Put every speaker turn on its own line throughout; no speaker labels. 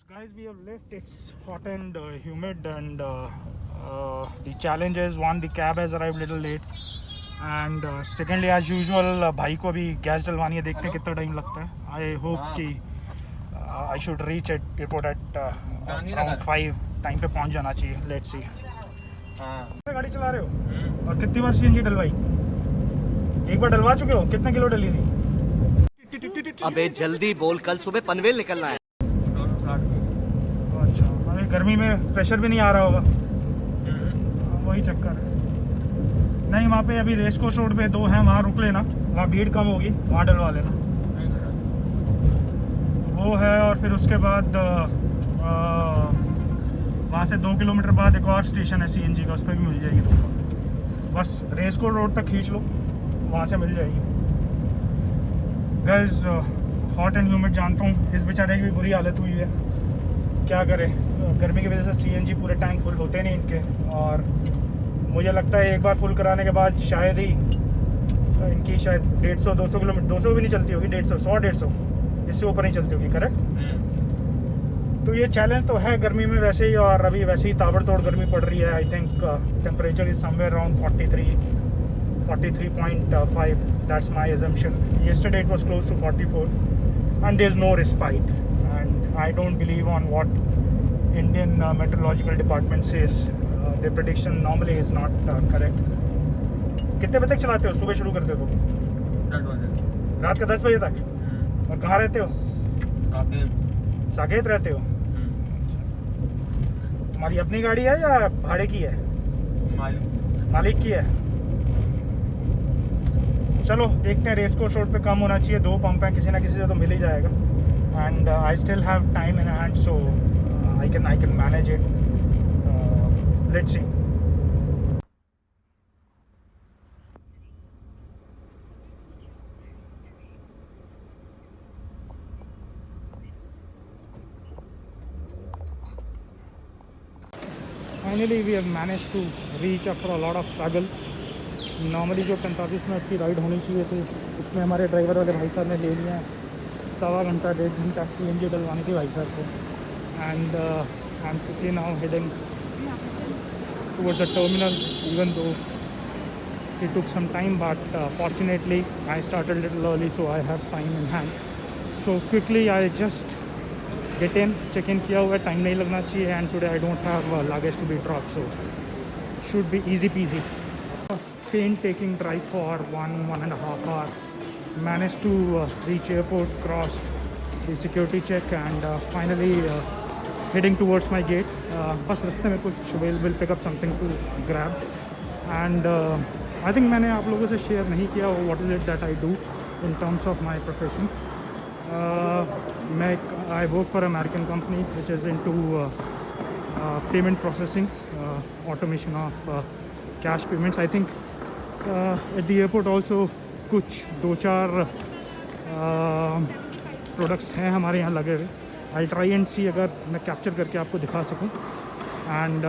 Guys, we have left. It's hot and humid, and the challenge is one, the cab has arrived little late, and secondly, as usual, भाई को भी gas डलवानी है. देखते हैं कितना time लगता है. I hope कि I should reach at airport at around 5. Time पे पहुंच जाना चाहिए. Let's see. गाड़ी चला रहे हो और कितनी बार सीएनजी डलवाई? एक बार डलवा चुके हो? कितना किलो डली थी?
अबे जल्दी बोल, कल सुबह पनवेल निकलना है.
अच्छा, अरे गर्मी में प्रेशर भी नहीं आ रहा होगा. वही चक्कर है. नहीं, वहाँ पे अभी रेस कोर्स रोड पे 2 हैं, वहाँ रुक लेना. वहाँ भीड़ कम होगी, वहाँ डलवा लेना. वो है. और फिर उसके बाद वहाँ से 2 किलोमीटर बाद एक और स्टेशन है सीएनजी का, उस पर भी मिल जाएगी तुमको. बस रेस कोर्स रोड तक खींच लो, वहाँ से मिल जाएगी. गाइस, हॉट एंड ह्यूमिड जानता हूँ, इस बेचारे की भी बुरी हालत हुई है. क्या करें, गर्मी की वजह से सीएनजी पूरे टैंक फुल होते नहीं इनके. और मुझे लगता है एक बार फुल कराने के बाद शायद ही इनकी शायद 150-200 किलोमीटर, 200 भी नहीं चलती होगी, 100-150, इससे ऊपर नहीं चलती होगी. करेक्ट. तो ये चैलेंज तो है गर्मी में वैसे ही, और अभी वैसे ही ताबड़तोड़ गर्मी पड़ रही है. I think temperature is somewhere around 43.5. That's my assumption. Yesterday it was close to 44, and there's no respite. And I don't believe on what Indian meteorological department says. Their prediction normally is not correct. कितने बजे तक चलाते हो? सुबह शुरू करते हो?
10 बजे.
रात के 10 बजे तक. और कहाँ रहते हो? साकेत रहते हो? तुम्हारी अपनी गाड़ी है या भाड़े की है? मालिक की है. चलो देखते हैं. रेस कोर्स रोड पे कम होना चाहिए. 2 पंप हैं, किसी ना किसी से तो मिल ही जाएगा. And I still have time in hand, so I can manage it. Let's see. Finally we have managed to reach after a lot of struggle. Normally जो 45 मिनट की राइड होनी चाहिए थी, उसमें हमारे ड्राइवर वाले भाई साहब ने ले लिया है 1.25 घंटा 1.5 घंटा सीएनजी डलवाने की भाई साहब को. And I am quickly now heading towards the terminal, even though it took some time, but fortunately I started a little early, so I have time in hand. So quickly I just get in, check in किया हुआ है, time नहीं लगना चाहिए. And today I don't have luggage to be dropped, so should be easy peasy. Painstaking drive for 1.5 hour. Managed to reach airport, cross the security check, and finally heading towards my gate. बस रास्ते में कुछ will pick up something to grab. And I think मैंने आप लोगों से share नहीं किया what is it that I do in terms of my profession. I work for an American company which is into payment processing, automation of cash payments. I think at the airport also कुछ 2-4 products हैं हमारे यहाँ लगे हुए. आई try and सी अगर मैं capture करके आपको दिखा सकूँ. And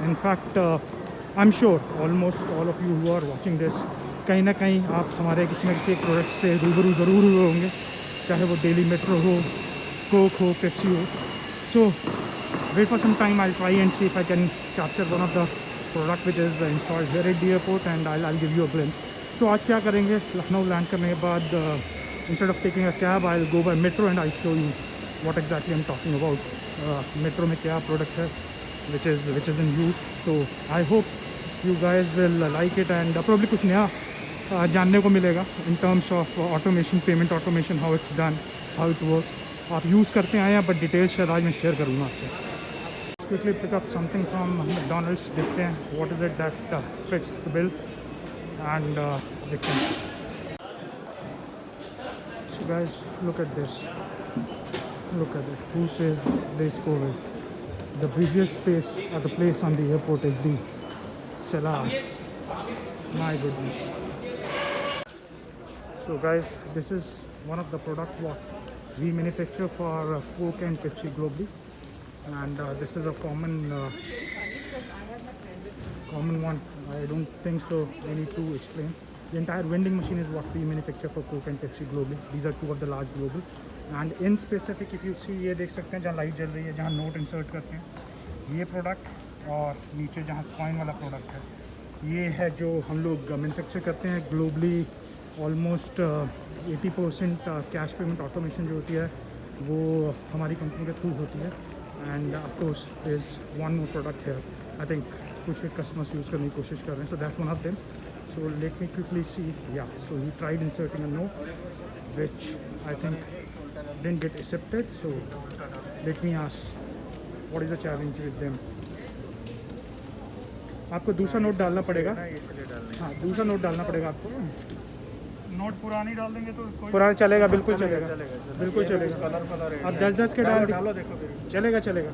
in fact I am sure almost all of you who are watching this, कहीं ना कहीं आप हमारे किसी न किसी प्रोडक्ट से रूबरू ज़रूर हुए होंगे, चाहे वो डेली मेट्रो हो, कोक हो, पेप्सी हो. So wait for some time, I try and see if I can capture one of the product which is installed here at the airport, and I give you a glimpse. So आज क्या करेंगे, Lucknow land करने के बाद instead of taking a cab I will go by metro, and I show you what exactly I am talking about. Metro में क्या product है which is in use. So I hope you guys will like it, and probably कुछ नया जानने को मिलेगा in terms of automation, payment automation, how it's done, how it works. आप use करते आए हैं, but details शायद आज मैं शेयर करूँगा आपसे. Quickly pick up something from McDonald's. देखते हैं what is it that fits the bill, and देखते हैं. So guys, look at this. Look at it. Who says there is COVID? The busiest space at the place on the airport is the cellar. My goodness. So guys, this is one of the products what we manufacture for Coke and Pepsi globally, and this is a common one. I don't think so I need to explain. The entire vending machine is what we manufacture for Coke and Pepsi globally. These are 2 of the large global. And in specific if you see, ये देख सकते हैं जहाँ light जल रही है, जहाँ note insert करते हैं ये प्रोडक्ट, और नीचे जहाँ कॉइन वाला प्रोडक्ट है ये है जो हम लोग मैन्युफैक्चर करते हैं globally. Almost 80% cash payment automation जो होती है वो हमारी कंपनी के थ्रू होती है। End of course is one more product है, आई थिंक कुछ एक कस्टमर्स यूज़ करने की कोशिश कर रहे हैं, so that's one of them. So let me quickly see. Yeah, so he tried inserting a note which I think didn't get accepted. So let me ask, what is the challenge with them? आपको दूसरा note डालना पड़ेगा। हाँ, दूसरा note डालना पड़ेगा आपको।
Note पुरानी डाल देंगे तो कोई
पुराना चलेगा, बिल्कुल चलेगा, बिल्कुल चलेगा।
कलर
आप 10-10 के डाल
डालो, देखो फिर
चलेगा, चलेगा।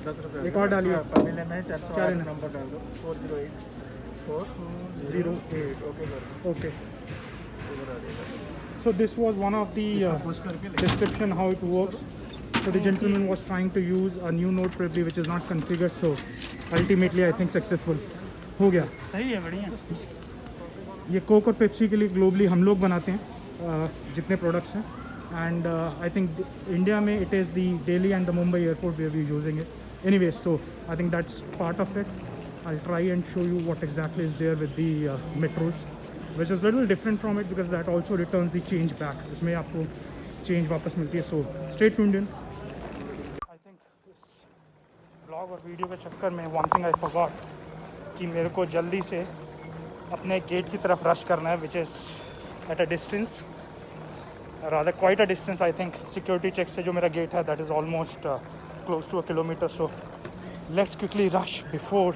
10 रुपये
एक और डालिए।
पहले में 408
क्या लेना?
नंबर डाल दो, 408
408
ओके कर
Okay.
इधर आ जाएगा।
So this was one of the
push करके
description how it works. So the gentleman was trying to use a new node probably which is not configured. So ultimately I think successful हो गया।
सही है, बढ़िया।
ये Coke और Pepsi के लिए ग्लोबली हम लोग बनाते हैं जितने प्रोडक्ट्स हैं। एंड आई थिंक इंडिया में it is the Delhi and the Mumbai airport we are using it anyways, so I think that's part of it. I try and show you what exactly is there with the metros which is little different from it because that also returns the change back. उसमें आपको change वापस मिलती है। So stay tuned in. I think इस blog और video के चक्कर में वन थिंग आई फॉरगॉट कि मेरे को जल्दी से अपने गेट की तरफ रश करना है, which is at a distance, rather quite a distance. I think security check से जो मेरा गेट है that is almost close to a kilometre. So let's quickly rush before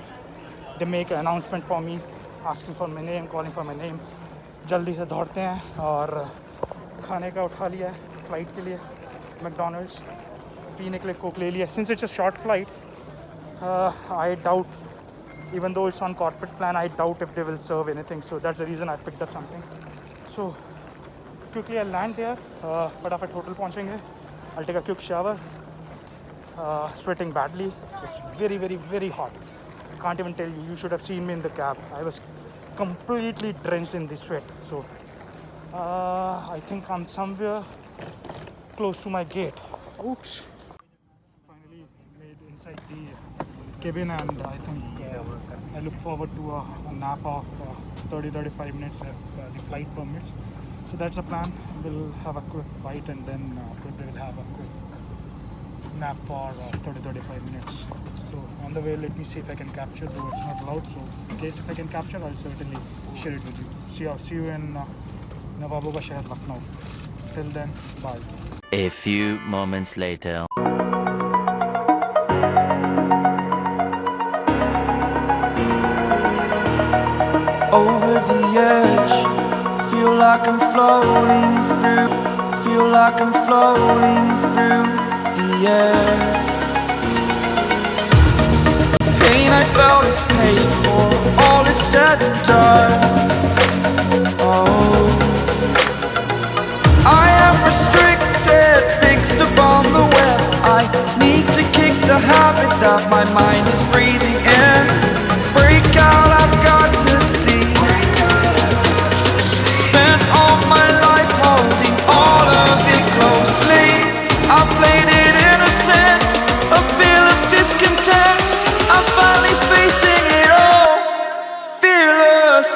they make announcement for me asking for my name, calling for my name. जल्दी से दौड़ते हैं और खाने का उठा लिया है फ़्लाइट के लिए मैकडोनल्ड्स, पीने के लिए कोक ले लिया। Since it's a short flight I doubt, even though it's on corporate plan, I doubt if they will serve anything, so that's the reason I picked up something. So quickly I'll land there, फटाफट hotel पहुँचेंगे। I'll take a quick shower, sweating badly, it's very very very hot, can't even tell you, you should have seen me in the cab, I was completely drenched in the sweat. So I think I'm somewhere close to my gate. Oops, finally made inside the cabin, and I think I look forward to a nap of 30-35 minutes if the flight permits. So that's the plan. We'll have a quick bite and then we'll have a quick nap for 30-35 minutes. So on the way, let me see if I can capture, though it's not loud. So in case if I can capture, I'll certainly share it with you. See you in Nawaboo ka Sheher, Lucknow. Till then, bye.
A few moments later.
Over the edge, feel like I'm floating through, feel like I'm floating through the air. Pain I felt is paid for, all is said and done. Oh, I am restricted, fixed upon the web. I need to kick the habit that my mind is breathing in. Break out, I've got to see. Spent all my life holding all of it closely. I played it innocent, a feel of discontent. I'm finally facing it all, fearless.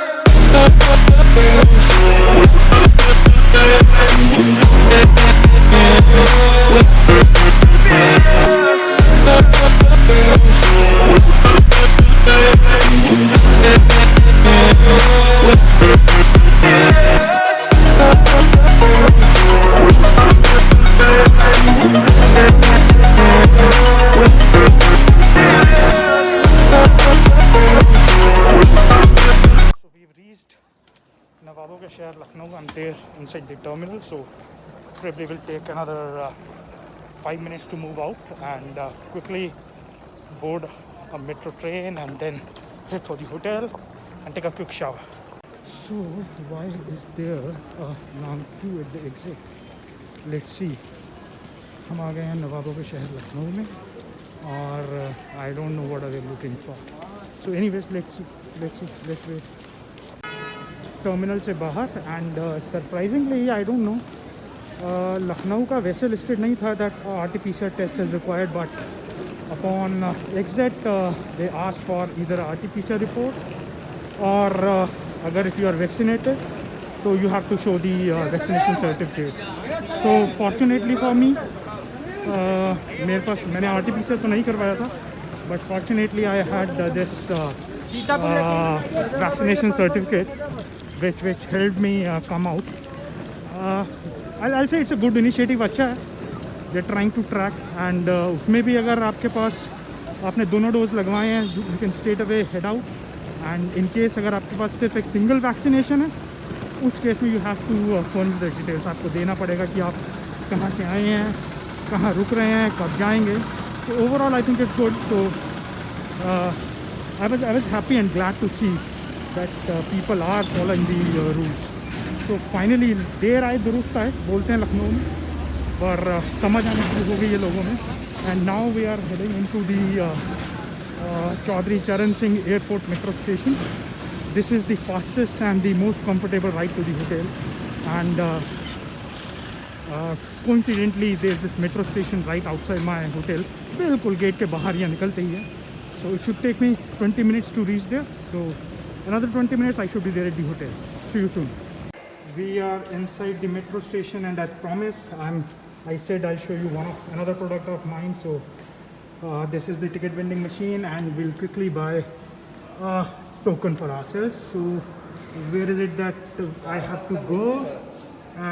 Nawaboo ka Sheher, Lucknow. I'm there inside the terminal, so probably will take another 5 minutes to move out and quickly board a metro train and then head for the hotel and take a quick shower. So why is there a long queue at the exit? Let's see. हम आ गए हैं नवाबों के शहर लखनऊ में और I don't know what are they looking for. So anyways, let's see, let's wait. Terminal से बाहर and surprisingly I don't know Lucknow का वैसे लिस्टेड नहीं था that RTPCR test is required, but upon exit they ask for either RTPCR report और अगर if you are vaccinated तो you have to show the vaccination certificate. So fortunately for me मेरे पास मैंने आरटीपीसीआर तो नहीं करवाया था, but fortunately I had this vaccination certificate which helped me come out. I'll say it's a good initiative. अच्छा है, they're trying to track and उसमें भी अगर आपके पास आपने दोनों डोज लगवाए हैं you can straight away head out, and in case अगर आपके पास सिर्फ एक सिंगल वैक्सीनेशन है उस केस में you have to furnish the details. आपको देना पड़ेगा कि आप कहाँ से आए हैं, कहाँ रुक रहे हैं, कब जाएंगे. So overall I think it's good. So I was happy and glad to see that people are following the rules. So finally देर आए दुरुस्त आए बोलते हैं लखनऊ में, पर समझ आने शुरू हो गई है लोगों में. And now we are heading into the Chaudhry Charan Singh Airport metro station. This is the fastest and the most comfortable ride to the hotel. And coincidentally there's this metro station right outside my hotel. बिल्कुल gate के बाहर या निकलते ही है. So it should take me 20 minutes to reach there. So another 20 minutes I should be there at the hotel. See you soon. We are inside the metro station, and as promised, I said I'll show you another product of mine. So this is the ticket vending machine, and we'll quickly buy a token for ourselves. So where is it that I have to go?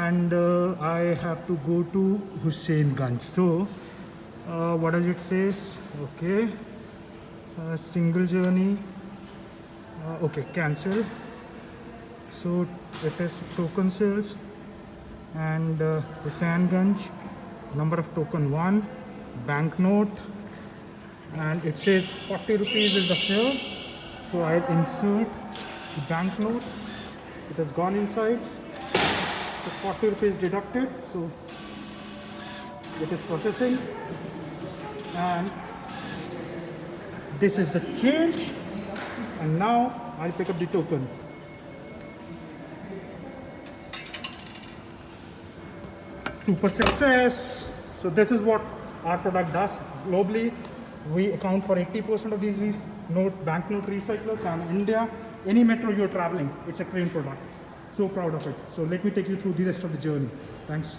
And I have to go to Husseinganj. So what does it say? Okay. Single journey, okay, cancel. So it is token sales and Husseinganj, number of token 1, banknote, and it says 40 rupees is the fare. So I insert the banknote, it has gone inside, so 40 rupees deducted, so it is processing, and this is the change, and now I'll pick up the token. Super success. So this is what our product does globally. We account for 80% of these banknote recyclers, and in India, any metro you're traveling, it's a Crane product. So proud of it. So let me take you through the rest of the journey. Thanks.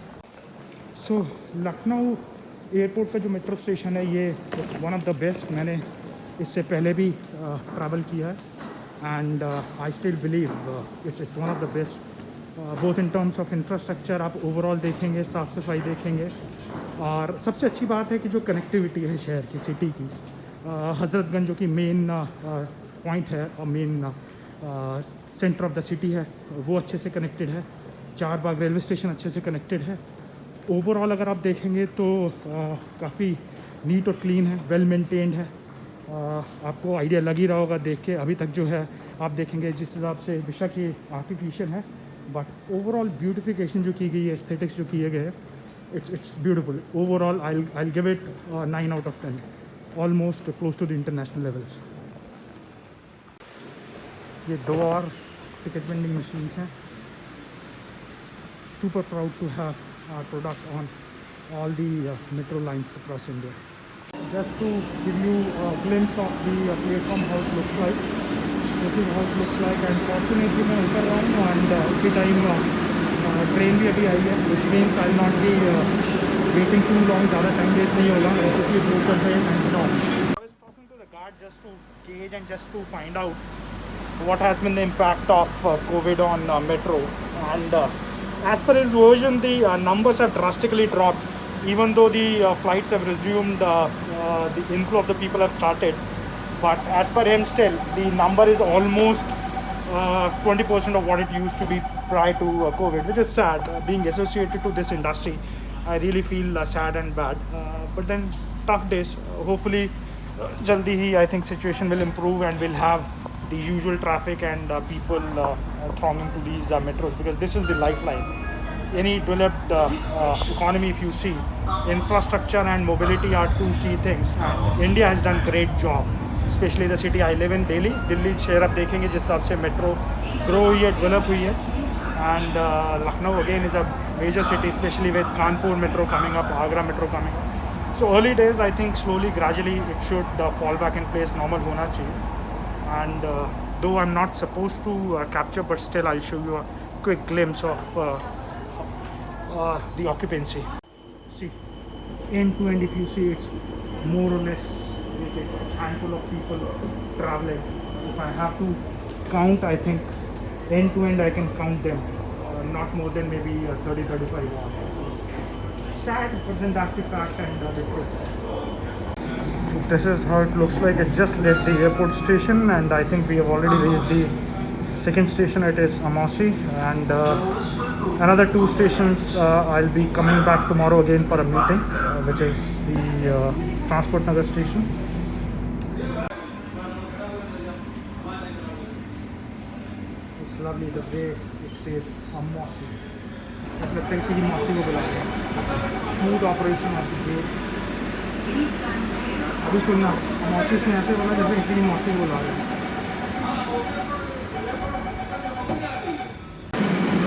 So Lucknow airport का जो metro station है ये one of the best. मैंने इससे पहले भी travel किया है, and I still believe it's one of the best both in terms of infrastructure. आप ओवरऑल देखेंगे, साफ़ सफाई देखेंगे, और सबसे अच्छी बात है कि जो कनेक्टिविटी है शहर की, सिटी की, हज़रतगंज जो कि मेन पॉइंट है और main centre of the city है, वो अच्छे से कनेक्टेड है. चारबाग रेलवे स्टेशन अच्छे से कनेक्टेड है. ओवरऑल अगर आप देखेंगे तो काफ़ी नीट और क्लीन है, वेल मेंटेन्ड है. आपको आइडिया लग ही रहा होगा देख के. अभी तक जो है आप देखेंगे जिस हिसाब से बेशक ये आर्टिफिशियल है, बट ओवरऑल ब्यूटिफिकेशन जो की गई है, एस्थेटिक्स जो किए गए हैं, it's beautiful. Overall I give it 9 out of 10, almost close to the international levels. ये 2 और टिकट वेंडिंग मशीन्स हैं. Super proud to have our product on all the metro lines across India. Just to give you a glimpse of the platform, how it looks like. This is how it looks like, and fortunately मैं उतर रहा हूँ, and उसी time train भी अभी आई है, which means I'll not be waiting too long. ज़्यादा time waste नहीं होगा. Quickly go for it and all. I was talking to the guard just to gauge and just to find out what has been the impact of COVID on metro, and as per his version, the numbers have drastically dropped. Even though the flights have resumed, the inflow of the people have started. But as per him, still the number is almost 20% of what it used to be prior to COVID, which is sad. Being associated to this industry, I really feel sad and bad. But then tough days. Hopefully, jaldi hi I think situation will improve, and we'll have the usual traffic and people thronging to these metros, because this is the lifeline. Any developed economy, if you see, infrastructure and mobility are 2 key things, and India has done great job, especially the city I live in, Delhi. Delhi शहर आप देखेंगे जिस हिसाब से metro grow हुई है, develop हुई है. And Lucknow again is a major city, especially with Kanpur metro coming up, Agra metro coming up. So early days, I think slowly, gradually, it should fall back in place. Normal hona chahiye. And though I'm not supposed to capture, but still I'll show you a quick glimpse of the occupancy. See, end to end, if you see, it's more or less like a handful of people traveling. If I have to count, I think end to end I can count them, not more than maybe 30-35 odd. Sad, but then that's the fact and the truth. So this is how it looks like. It just left the airport station, and I think we have already reached the second station. It is Amausi, and another 2 stations I'll be coming back tomorrow again for a meeting, which is the Transport Nagar station. It's lovely the way it says Amausi. ऐसा लगता है किसी की मौसी को बुला रहे हैं. Smooth operation of the gates. अभी सुनना, मौसी से ऐसे बोला जैसे किसी की मौसी को बुला रहे हैं.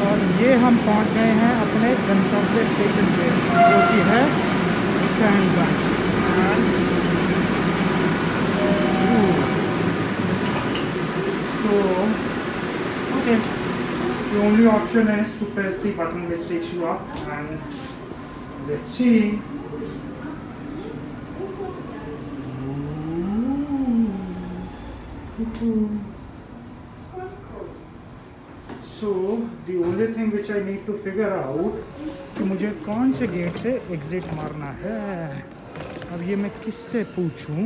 और ये हम पहुंच गए हैं अपने गंतव्य स्टेशन पे, जो कि है सैंडगंज. So okay, the only option is to press the button which takes you up, and let's see. So the only thing which I need to figure out कि मुझे कौन से गेट से एग्जिट मारना है. अब ये मैं किससे पूछूं?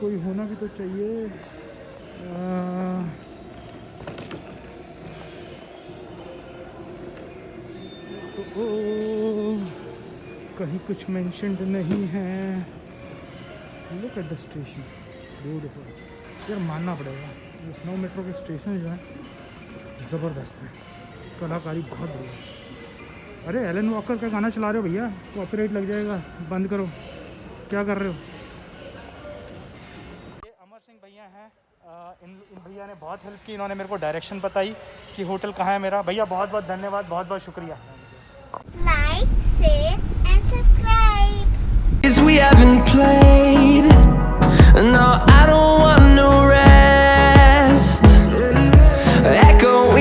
कोई होना भी तो चाहिए. कहीं कुछ मेंशन्ड नहीं है. Look at the station, beautiful. यार मानना पड़ेगा, लखनऊ मेट्रो के स्टेशन जो है ज़बरदस्त है, कलाकारी बहुत बढ़िया है. अरे एलन वॉकर का गाना चला रहे हो भैया, कॉपीराइट लग जाएगा, बंद करो. क्या कर रहे हो? ये अमर सिंह भैया हैं. इन भैया ने बहुत हेल्प की. इन्होंने मेरे को डायरेक्शन बताई कि होटल कहाँ है मेरा. भैया बहुत बहुत धन्यवाद, बहुत बहुत शुक्रिया.